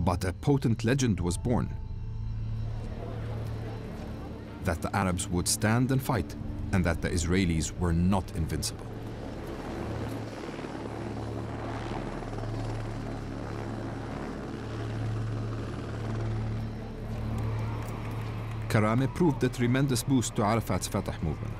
But a potent legend was born, that the Arabs would stand and fight, and that the Israelis were not invincible. Karame proved a tremendous boost to Arafat's Fatah movement.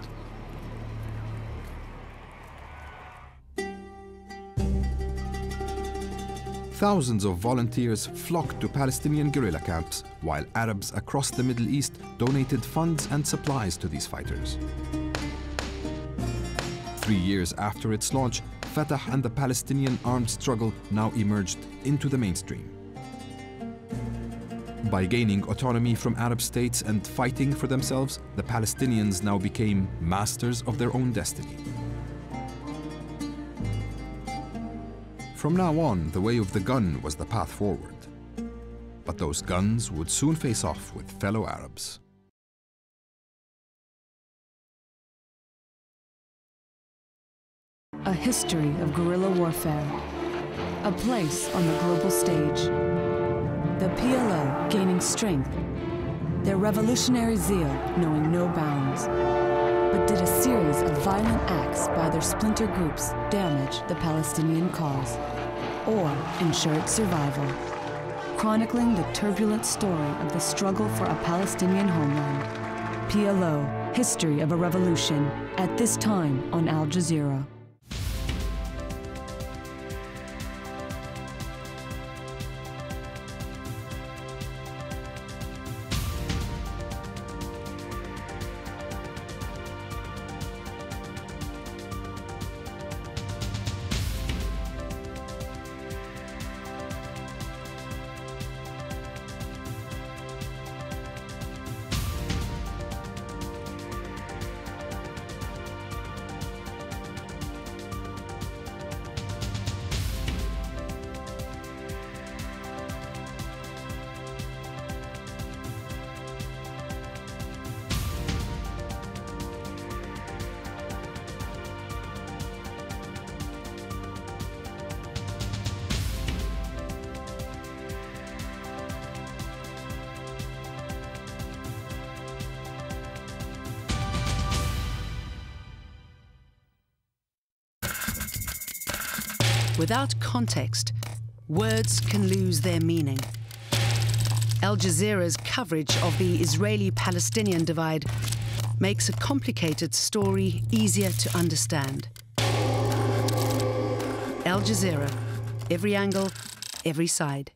Thousands of volunteers flocked to Palestinian guerrilla camps, while Arabs across the Middle East donated funds and supplies to these fighters. 3 years after its launch, Fatah and the Palestinian armed struggle now emerged into the mainstream. By gaining autonomy from Arab states and fighting for themselves, the Palestinians now became masters of their own destiny. From now on, the way of the gun was the path forward. But those guns would soon face off with fellow Arabs. A history of guerrilla warfare, a place on the global stage. The PLO gaining strength, their revolutionary zeal knowing no bounds. But did a series of violent acts by their splinter groups damage the Palestinian cause, or ensure its survival? Chronicling the turbulent story of the struggle for a Palestinian homeland. PLO, History of a Revolution, at this time on Al Jazeera. Without context, words can lose their meaning. Al Jazeera's coverage of the Israeli-Palestinian divide makes a complicated story easier to understand. Al Jazeera, every angle, every side.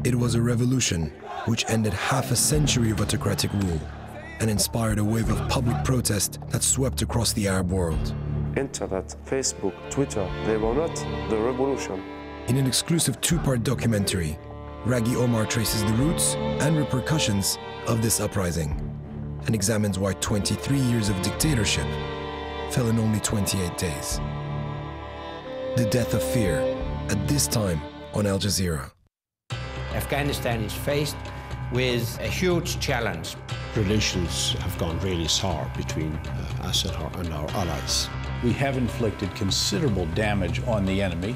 It was a revolution which ended half a century of autocratic rule and inspired a wave of public protest that swept across the Arab world. Internet, Facebook, Twitter, they were not the revolution. In an exclusive two-part documentary, Raghi Omar traces the roots and repercussions of this uprising and examines why 23 years of dictatorship fell in only 28 days. The death of fear at this time on Al Jazeera. Afghanistan is faced with a huge challenge. Relations have gone really sour between us and our allies. We have inflicted considerable damage on the enemy.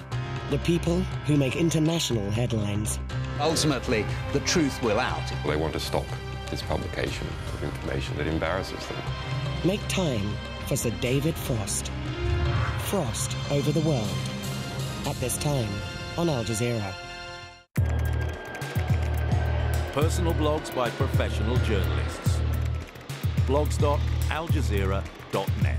The people who make international headlines. Ultimately, the truth will out. They want to stop this publication of information that embarrasses them. Make time for Sir David Frost. Frost over the world. At this time on Al Jazeera. Personal blogs by professional journalists. blogs.aljazeera.net.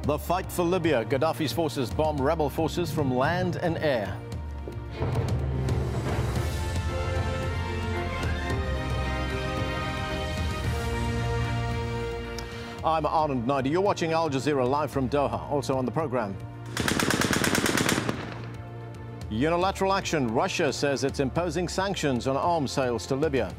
The fight for Libya. Gaddafi's forces bomb rebel forces from land and air. I'm Arnold Naidi. You're watching Al Jazeera live from Doha. Also on the program, unilateral action. Russia says it's imposing sanctions on arms sales to Libya.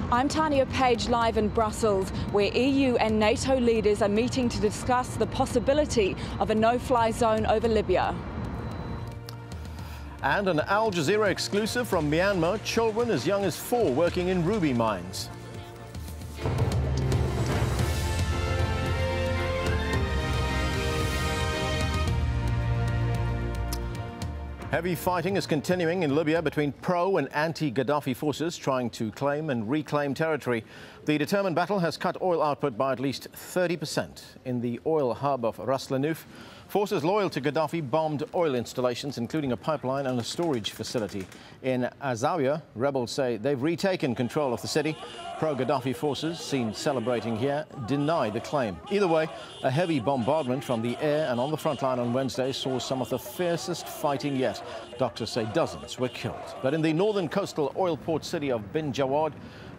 I'm Tanya Page, live in Brussels, where EU and NATO leaders are meeting to discuss the possibility of a no-fly zone over Libya. And an Al Jazeera exclusive from Myanmar, children as young as 4 working in ruby mines. Heavy fighting is continuing in Libya between pro and anti-Gaddafi forces trying to claim and reclaim territory. The determined battle has cut oil output by at least 30%. In the oil hub of Ras Lanuf, forces loyal to Gaddafi bombed oil installations, including a pipeline and a storage facility. In AlJazeera, rebels say they've retaken control of the city. Pro-Gaddafi forces, seen celebrating here, deny the claim. Either way, a heavy bombardment from the air and on the front line on Wednesday saw some of the fiercest fighting yet. Doctors say dozens were killed. But in the northern coastal oil port city of Bin Jawad,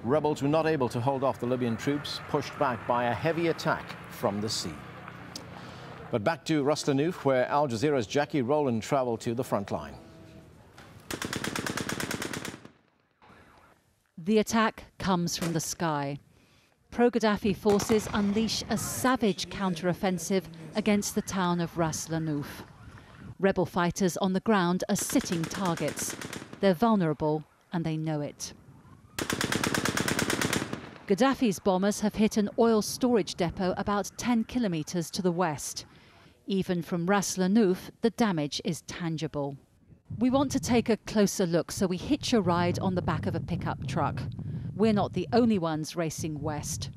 rebels were not able to hold off the Libyan troops, pushed back by a heavy attack from the sea. But back to Ras Lanuf, where Al Jazeera's Jackie Rowland travelled to the front line. The attack comes from the sky. Pro-Gaddafi forces unleash a savage counter-offensive against the town of Ras Lanuf. Rebel fighters on the ground are sitting targets. They're vulnerable and they know it. Gaddafi's bombers have hit an oil storage depot about 10 kilometres to the west. Even from Ras Lanuf, the damage is tangible. We want to take a closer look, so we hitch a ride on the back of a pickup truck. We're not the only ones racing west.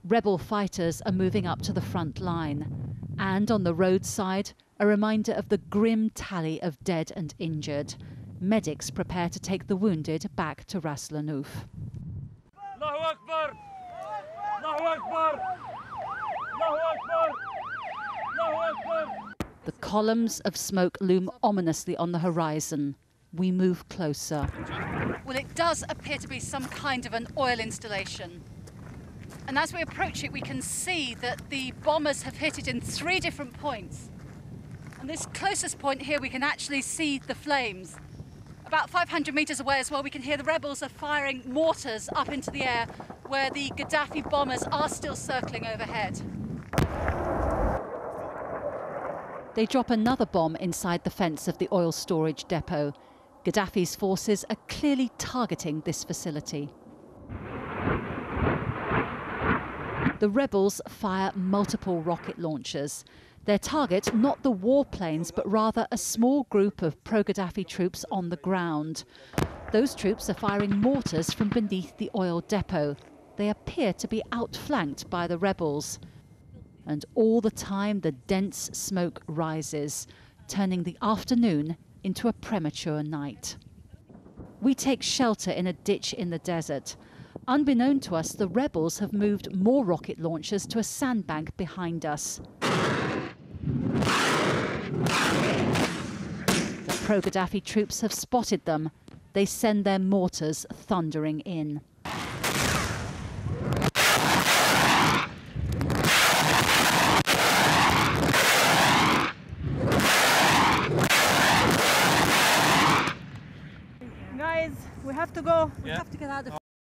Rebel fighters are moving up to the front line. And on the roadside, a reminder of the grim tally of dead and injured. Medics prepare to take the wounded back to Ras Lanuf. Allahu Akbar! Allahu Akbar! Allahu Akbar! Allahu Akbar! The columns of smoke loom ominously on the horizon. We move closer. Well, it does appear to be some kind of an oil installation. And as we approach it, we can see that the bombers have hit it in 3 different points. And this closest point here, we can actually see the flames. About 500 metres away as well, we can hear the rebels are firing mortars up into the air, where the Gaddafi bombers are still circling overhead. They drop another bomb inside the fence of the oil storage depot. Gaddafi's forces are clearly targeting this facility. The rebels fire multiple rocket launchers. Their target, not the warplanes, but rather a small group of pro-Gaddafi troops on the ground. Those troops are firing mortars from beneath the oil depot. They appear to be outflanked by the rebels. And all the time, the dense smoke rises, turning the afternoon into a premature night. We take shelter in a ditch in the desert. Unbeknown to us, the rebels have moved more rocket launchers to a sandbank behind us. The pro-Gaddafi troops have spotted them. They send their mortars thundering in. Guys, we have to go. We have to get out of